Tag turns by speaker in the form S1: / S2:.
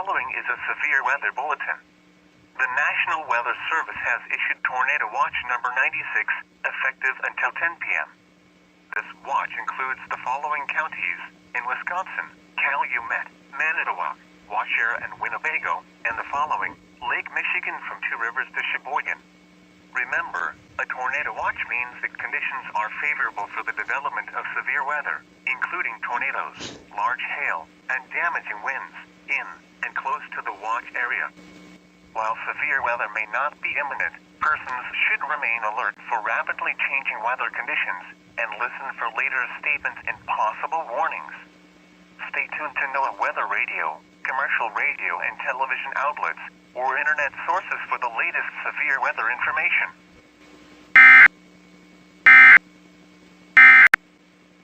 S1: following is a severe weather bulletin. The National Weather Service has issued Tornado Watch number 96, effective until 10 p.m. This watch includes the following counties in Wisconsin: Calumet, Manitowoc, Washer, and Winnebago, and the following: Lake Michigan from Two Rivers to Sheboygan. Remember, a tornado watch means that conditions are favorable for the development of severe weather, including tornadoes, large hail, and damaging winds, in and close to the watch area. While severe weather may not be imminent, persons should remain alert for rapidly changing weather conditions and listen for later statements and possible warnings. Stay tuned to Noaa Weather Radio, commercial radio and television outlets, or internet sources for the latest severe weather information.